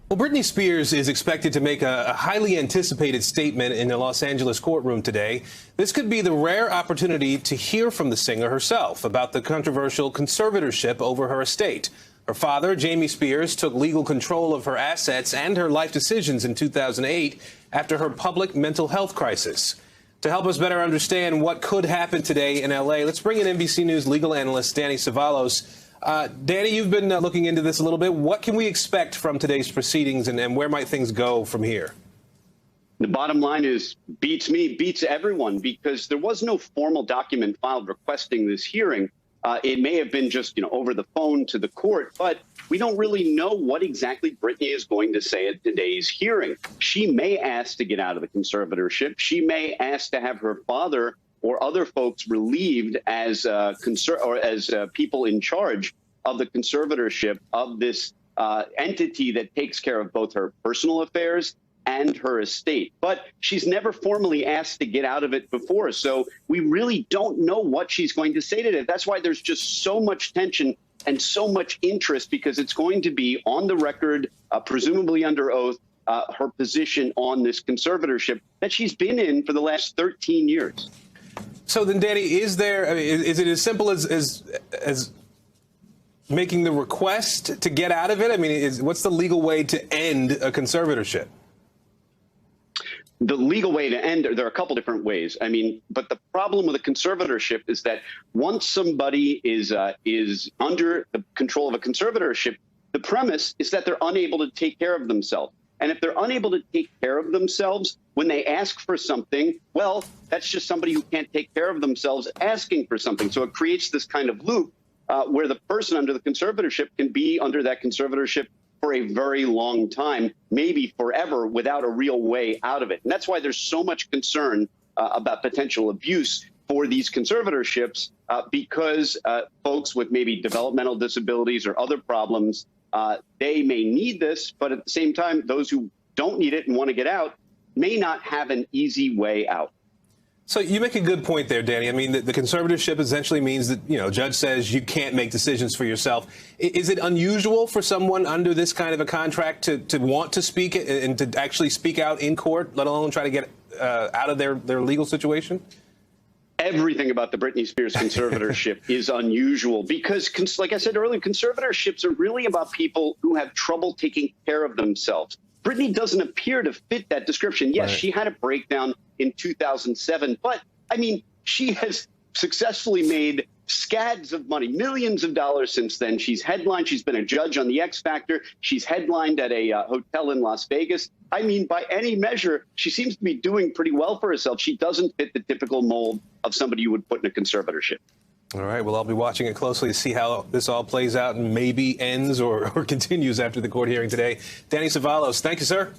Well, Britney Spears is expected to make a highly anticipated statement in the Los Angeles courtroom today. This could be the rare opportunity to hear from the singer herself about the controversial conservatorship over her estate. Her father, Jamie Spears, took legal control of her assets and her life decisions in 2008 after her public mental health crisis. To help us better understand what could happen today in L.A., let's bring in NBC News legal analyst Danny Cevallos. Danny, you've been looking into this a little bit. What can we expect from today's proceedings, and where might things go from here? The bottom line is beats me, beats everyone, because there was no formal document filed requesting this hearing. It may have been just, over the phone to the court, but we don't really know what exactly Britney is going to say at today's hearing. She may ask to get out of the conservatorship. She may ask to have her father or other folks relieved as people in charge of the conservatorship of this entity that takes care of both her personal affairs and her estate. But she's never formally asked to get out of it before, so we really don't know what she's going to say today. That's why there's just so much tension and so much interest, because it's going to be on the record, presumably under oath, her position on this conservatorship that she's been in for the last 13 years. So then, Danny, is it as simple as making the request to get out of it? I mean, what's the legal way to end a conservatorship? The legal way to end, there are a couple different ways. I mean, but the problem with a conservatorship is that once somebody is under the control of a conservatorship, the premise is that they're unable to take care of themselves. And if they're unable to take care of themselves, when they ask for something, well, that's just somebody who can't take care of themselves asking for something. So it creates this kind of loop where the person under the conservatorship can be under that conservatorship for a very long time, maybe forever, without a real way out of it. And that's why there's so much concern about potential abuse for these conservatorships, because folks with maybe developmental disabilities or other problems, they may need this, but at the same time, those who don't need it and want to get out may not have an easy way out. So you make a good point there, Danny. I mean, the conservatorship essentially means that, a judge says you can't make decisions for yourself. Is it unusual for someone under this kind of a contract to want to speak and to actually speak out in court, let alone try to get out of their legal situation? Everything about the Britney Spears conservatorship is unusual because, like I said earlier, conservatorships are really about people who have trouble taking care of themselves. Britney doesn't appear to fit that description. Yes, She had a breakdown in 2007, but I mean, she has successfully made scads of money, millions of dollars since then. She's headlined. She's been a judge on the X Factor. She's headlined at a hotel in Las Vegas. I mean, by any measure, she seems to be doing pretty well for herself. She doesn't fit the typical mold of somebody you would put in a conservatorship. All right. Well, I'll be watching it closely to see how this all plays out and maybe ends or continues after the court hearing today. Danny Cevallos, thank you, sir.